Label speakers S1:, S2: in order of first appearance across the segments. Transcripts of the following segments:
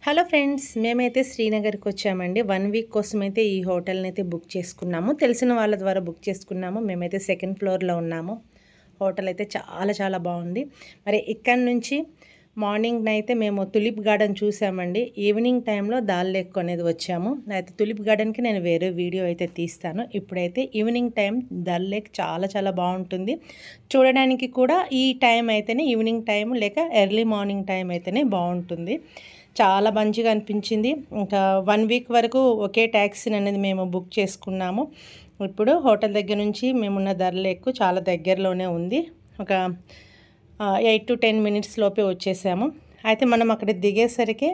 S1: Hello friends, మేమైతే శ్రీనగర్కి వచ్చామండి. 1 week కోసమైతే ఈ హోటల్ని అయితే బుక్ చేసుకున్నాము. తెలిసిన వాళ్ళ ద్వారా బుక్ చేసుకున్నాము. మేమైతే సెకండ్ ఫ్లోర్లో ఉన్నాము. హోటల్ అయితే చాలా చాలా బాగుంది. మరి ఇక్కడ నుంచి మార్నింగ్ అయితే మేము తులిప్ గార్డెన్ చూసామండి. ఈవినింగ్ టైంలో దాల్ లేక్ అనేది వచ్చాము. అయితే తులిప్ గార్డెన్కి నేను వేరే వీడియో అయితే తీస్తాను. ఇప్పుడైతే ఈవినింగ్ టైం దాల్ లేక్ చాలా చాలా బాగుంటుంది. చూడడానికి కూడా ఈ టైం అయితేనే ఈవినింగ్ టైం లేక ఎర్లీ మార్నింగ్ టైం అయితేనే బాగుంటుంది. చాలా మంచిగా అనిపించింది. ఇంకా 1 వీక్ వరకు ఒకే ట్యాక్సీని అనేది మేము బుక్ చేసుకున్నాము. ఇప్పుడు హోటల్ దగ్గర నుంచి మేమున్న దాల్ లేక్ చాలా దగ్గరలోనే ఉంది. ఒక 8 to 10 మినిట్స్ లోపే వచ్చేసాము. అయితే మనం అక్కడ దిగేసరికి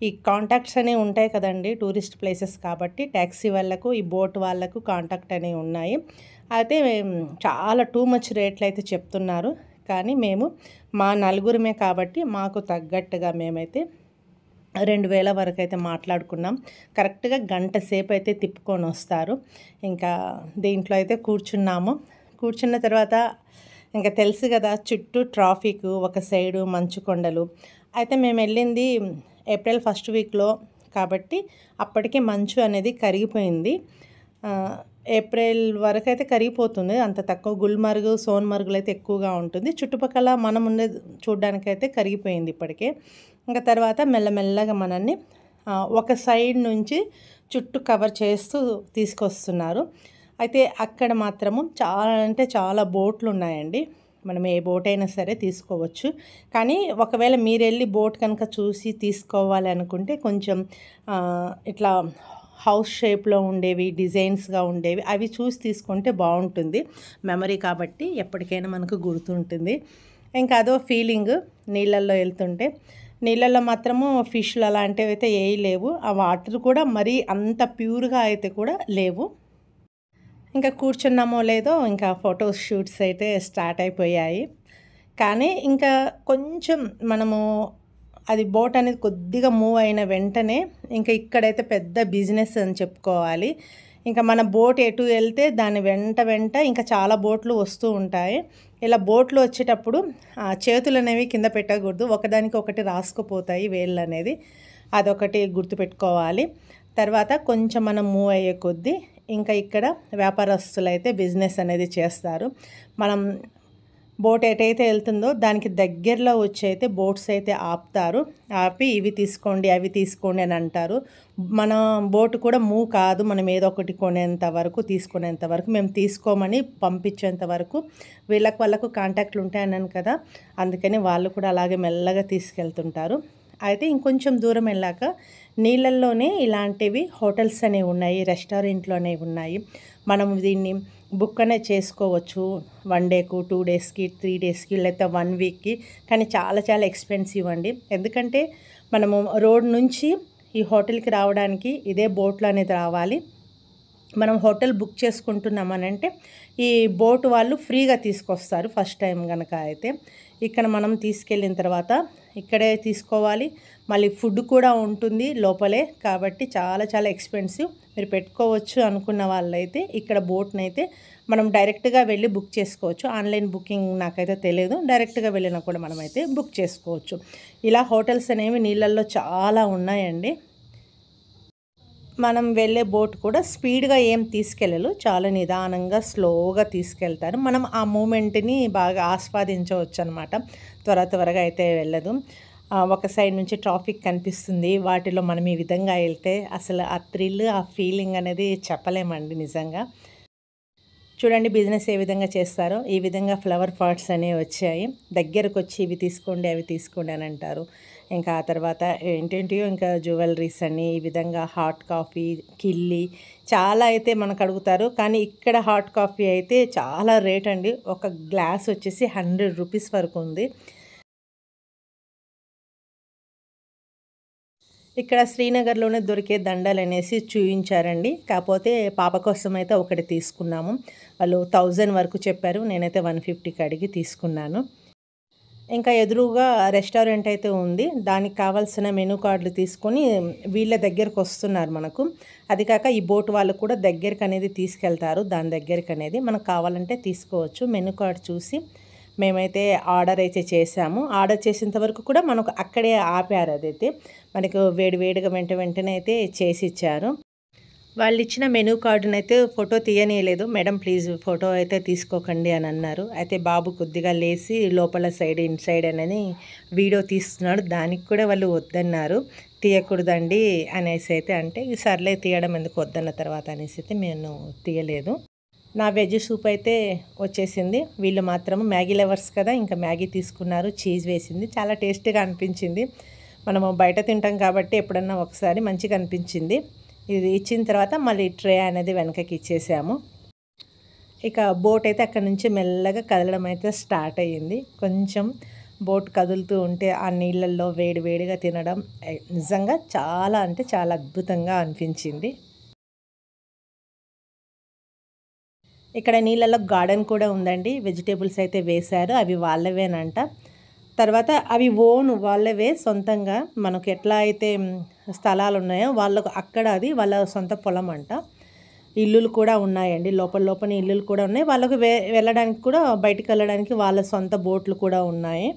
S1: ఈ కాంటాక్ట్స్ అనేవి ఉంటాయి కదండి, టూరిస్ట్ ప్లేసెస్ కాబట్టి ట్యాక్సీ వాళ్ళకు ఈ బోట్ వాళ్ళకు కాంటాక్ట్ అనేవి ఉన్నాయి. అయితే చాలా టూ మచ్ రేట్లు అయితే చెప్తున్నారు. కానీ మేము మా నలుగురమే కాబట్టి మాకు తగ్గట్టుగా మేమైతే 2000 వరకు అయితే మాట్లాడుకున్నాం. కరెక్ట్గా గంట సేపు అయితే తిప్పుకొని వస్తారు. ఇంకా దీంట్లో అయితే కూర్చున్నాము. కూర్చున్న తర్వాత ఇంకా తెలుసు కదా, చుట్టూ ట్రాఫిక్, ఒక సైడు మంచు కొండలు. అయితే మేము వెళ్ళింది ఏప్రిల్ ఫస్ట్ వీక్లో కాబట్టి అప్పటికే మంచు అనేది కరిగిపోయింది. ఏప్రిల్ వరకు అయితే కరిగిపోతుంది. అంత తక్కువ గుల్మర్గ్, సోన్మర్గ్లో అయితే ఎక్కువగా ఉంటుంది. చుట్టుపక్కల మనం ఉండే చూడ్డానికైతే కరిగిపోయింది ఇప్పటికే. ఇంకా తర్వాత మెల్లమెల్లగా మనల్ని ఒక సైడ్ నుంచి చుట్టూ కవర్ చేస్తూ తీసుకొస్తున్నారు. అయితే అక్కడ మాత్రము చాలా అంటే చాలా బోట్లు ఉన్నాయండి. మనం ఏ బోట్ అయినా సరే తీసుకోవచ్చు. కానీ ఒకవేళ మీరు వెళ్ళి బోట్ కనుక చూసి తీసుకోవాలి అనుకుంటే కొంచెం ఇట్లా హౌస్ షేప్లో ఉండేవి, డిజైన్స్గా ఉండేవి అవి చూసి తీసుకుంటే బాగుంటుంది. మెమరీ కాబట్టి ఎప్పటికైనా మనకు గుర్తుంటుంది. ఇంకా అదో ఫీలింగ్ నీళ్ళల్లో వెళ్తుంటే. నీళ్ళల్లో మాత్రము ఫిష్లు అలాంటివి అయితే ఏవి లేవు. ఆ వాటర్ కూడా మరీ అంత ప్యూర్గా అయితే కూడా లేవు. ఇంకా కూర్చున్నామో లేదో ఇంకా ఫోటో షూట్స్ అయితే స్టార్ట్ అయిపోయాయి. కానీ ఇంకా కొంచెం మనము అది బోట్ అనేది కొద్దిగా మూవ్ అయిన వెంటనే ఇంకా ఇక్కడైతే పెద్ద బిజినెస్ అని చెప్పుకోవాలి. ఇంకా మన బోట్ ఎటు వెళ్తే దాని వెంట ఇంకా చాలా బోట్లు వస్తూ ఉంటాయి. ఇలా బోట్లు వచ్చేటప్పుడు చేతులు అనేవి కింద పెట్టకూడదు. ఒకదానికి ఒకటి రాసుకుపోతాయి వేళ్ళు అనేది. అదొకటి గుర్తుపెట్టుకోవాలి. తర్వాత కొంచెం మనం మూవ్ అయ్యే కొద్దీ ఇంకా ఇక్కడ వ్యాపారస్తులు అయితే బిజినెస్ అనేది చేస్తారు. మనం బోట్ ఎటైతే వెళ్తుందో దానికి దగ్గరలో వచ్చి అయితే బోట్స్ అయితే ఆపుతారు. ఆపి ఇవి తీసుకోండి, అవి తీసుకోండి అని అంటారు. మన బోట్ కూడా మూవ్ కాదు. మనం ఏదో ఒకటి కొనేంత వరకు, తీసుకునేంత వరకు, మేము తీసుకోమని పంపించేంత వరకు వాళ్ళకు కాంటాక్ట్లు ఉంటాయన్నాను కదా, అందుకని వాళ్ళు కూడా అలాగే మెల్లగా తీసుకెళ్తుంటారు. అయితే ఇంకొంచెం దూరం వెళ్ళాక నీళ్ళల్లోనే ఇలాంటివి హోటల్స్ అనేవి ఉన్నాయి, రెస్టారెంట్లు అనేవి ఉన్నాయి. మనం దీన్ని బుక్ అనేది చేసుకోవచ్చు 1 డేకు, 2 డేస్కి, 3 డేస్కి, లేకపోతే 1 వీక్కి. కానీ చాలా చాలా ఎక్స్పెన్సివ్ అండి. ఎందుకంటే మనము రోడ్ నుంచి ఈ హోటల్కి రావడానికి ఇదే బోట్లో అనేది రావాలి. మనం హోటల్ బుక్ చేసుకుంటున్నామనంటే ఈ బోట్ వాళ్ళు ఫ్రీగా తీసుకొస్తారు ఫస్ట్ టైం కనుక. అయితే ఇక్కడ మనం తీసుకెళ్ళిన తర్వాత ఇక్కడే తీసుకోవాలి. మళ్ళీ ఫుడ్ కూడా ఉంటుంది లోపలే. కాబట్టి చాలా చాలా ఎక్స్పెన్సివ్. మీరు పెట్టుకోవచ్చు అనుకున్న వాళ్ళైతే ఇక్కడ బోట్ని అయితే మనం డైరెక్ట్గా వెళ్ళి బుక్ చేసుకోవచ్చు. ఆన్లైన్ బుకింగ్ నాకైతే తెలియదు. డైరెక్ట్గా వెళ్ళినా కూడా మనమైతే బుక్ చేసుకోవచ్చు. ఇలా హోటల్స్ అనేవి నీళ్ళల్లో చాలా ఉన్నాయండి. మనం వెళ్ళే బోట్ కూడా స్పీడ్గా ఏం తీసుకెళ్ళరు. చాలా నిదానంగా స్లోగా తీసుకెళ్తారు. మనం ఆ మూమెంట్ని బాగా ఆస్వాదించవచ్చు అనమాట. త్వరగా అయితే వెళ్ళదు. ఒక సైడ్ నుంచి ట్రాఫిక్ కనిపిస్తుంది. వాటిలో మనం ఈ విధంగా వెళ్తే అసలు ఆ థ్రిల్, ఆ ఫీలింగ్ అనేది చెప్పలేమండి నిజంగా. చూడండి బిజినెస్ ఏ విధంగా చేస్తారో. ఈ విధంగా ఫ్లవర్ పాట్స్ అనేవి వచ్చాయి. దగ్గరకు వచ్చి ఇవి తీసుకోండి, అవి తీసుకోండి అని అంటారు. ఇంకా ఆ తర్వాత ఏంటేంటియో ఇంకా జ్యువెలరీస్ అని, ఈ విధంగా హాట్ కాఫీ, కిల్లి చాలా అయితే మనకు అడుగుతారు. కానీ ఇక్కడ హాట్ కాఫీ అయితే చాలా రేట్ అండి. ఒక గ్లాస్ వచ్చేసి 100 రూపీస్ వరకు ఉంది. ఇక్కడ శ్రీనగర్లోనే దొరికే దండలు అనేసి చూయించారండి. కాకపోతే పాప కోసం అయితే ఒకటి తీసుకున్నాము. వాళ్ళు 1000 వరకు చెప్పారు. నేనైతే 150కి అడిగి తీసుకున్నాను. ఇంకా ఎదురుగా రెస్టారెంట్ అయితే ఉంది. దానికి కావాల్సిన మెనూ కార్డులు తీసుకొని వీళ్ళ దగ్గరకు వస్తున్నారు మనకు. అది కాక ఈ బోట్ వాళ్ళు కూడా దగ్గరికి అనేది తీసుకెళ్తారు. దాని దగ్గరికి అనేది మనకు కావాలంటే తీసుకోవచ్చు. మెనూ కార్డ్ చూసి మేమైతే ఆర్డర్ అయితే చేసాము. ఆర్డర్ చేసేంత వరకు కూడా మనకు అక్కడే ఆపారు. అదైతే మనకు వేడివేడిగా వెంటనే అయితే చేసి ఇచ్చారు. వాళ్ళు ఇచ్చిన మెనూ కార్డునైతే ఫోటో తీయనీయలేదు. మేడం ప్లీజ్ ఫోటో అయితే తీసుకోకండి అని అన్నారు. అయితే బాబు కొద్దిగా లేసి లోపల సైడ్ ఇన్సైడ్ అని వీడియో తీస్తున్నాడు. దానికి కూడా వాళ్ళు వద్దన్నారు. తీయకూడదండి అనేసి అయితే అంటే సర్లే తీయడం ఎందుకు వద్దన్న తర్వాత అనేసి అయితే నేను తీయలేదు. నా వెజ్ సూప్ అయితే వచ్చేసింది. వీళ్ళు మాత్రం మ్యాగీ లవర్స్ కదా, ఇంకా మ్యాగీ తీసుకున్నారు. చీజ్ వేసింది, చాలా టేస్టీగా అనిపించింది. మనము బయట తింటాం కాబట్టి ఎప్పుడన్నా ఒకసారి మంచిగా అనిపించింది. ఇది ఇచ్చిన తర్వాత మళ్ళీ ట్రే అనేది వెనకకి ఇచ్చేసాము. ఇక బోట్ అయితే అక్కడ నుంచి మెల్లగా కదలడం అయితే స్టార్ట్ అయ్యింది. కొంచెం బోట్ కదులుతూ ఉంటే ఆ నీళ్ళల్లో వేడివేడిగా తినడం నిజంగా చాలా అంటే చాలా అద్భుతంగా అనిపించింది. ఇక్కడ నీళ్ళల్లో గార్డెన్ కూడా ఉందండి. వెజిటేబుల్స్ అయితే వేశారు, అవి వాళ్ళవేనంట. తర్వాత అవి వాళ్ళవే సొంతంగా మనకు ఎట్లా అయితే స్థలాలు ఉన్నాయో వాళ్ళకు అక్కడ అది వాళ్ళ సొంత పొలం అంట. ఇల్లులు కూడా ఉన్నాయండి, లోపల ఇల్లులు కూడా ఉన్నాయి. వాళ్ళకు వెళ్ళడానికి కూడా, బయటికి వెళ్ళడానికి వాళ్ళ సొంత బోట్లు కూడా ఉన్నాయి.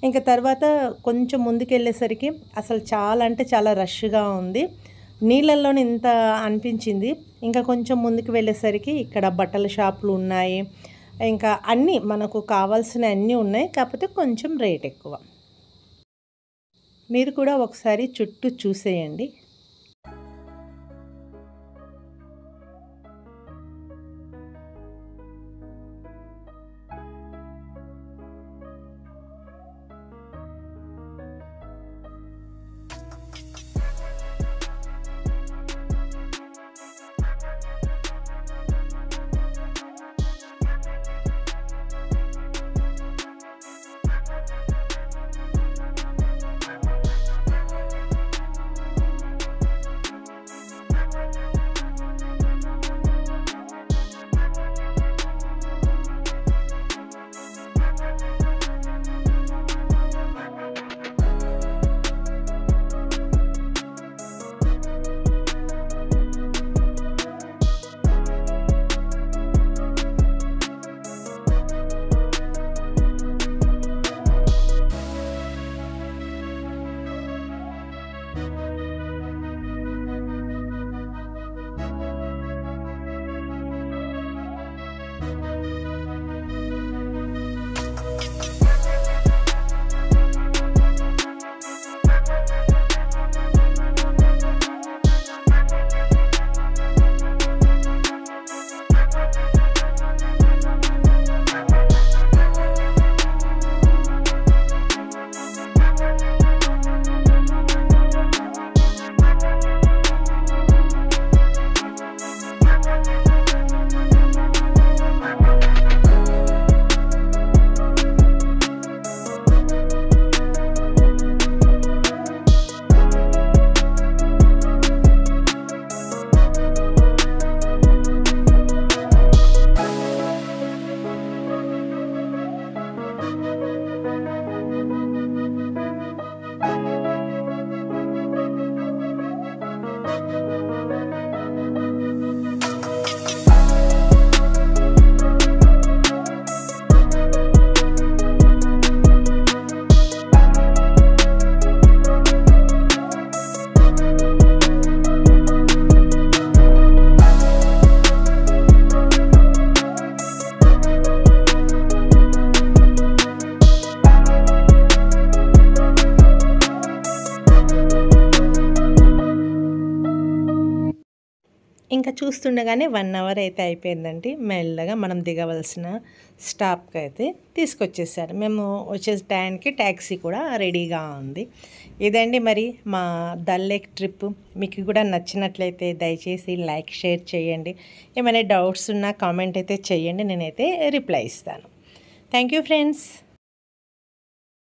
S1: ఇంకా తర్వాత కొంచెం ముందుకు వెళ్ళేసరికి అసలు చాలా అంటే చాలా రష్గా ఉంది. నీళ్ళల్లోనే ఇంత అనిపించింది. ఇంకా కొంచెం ముందుకు వెళ్ళేసరికి ఇక్కడ బట్టల షాపులు ఉన్నాయి, ఇంకా అన్నీ మనకు కావాల్సిన అన్నీ ఉన్నాయి. కాకపోతే కొంచెం రేట్ ఎక్కువ. మీరు కూడా ఒకసారి చుట్టూ చూసేయండి. ఇంకా చూస్తుండగానే 1 అవర్ అయితే అయిపోయిందండి. మెల్లగా మనం దిగవలసిన స్టాప్కి అయితే తీసుకొచ్చేసారు. మేము వచ్చే టైంకి ట్యాక్సీ కూడా రెడీగా ఉంది. ఇదండి మరి మా డల్ లేక్ ట్రిప్. మీకు కూడా నచ్చినట్లయితే దయచేసి లైక్, షేర్ చేయండి. ఏమైనా డౌట్స్ ఉన్నా కామెంట్ అయితే చేయండి, నేనైతే రిప్లై ఇస్తాను. Thank you friends.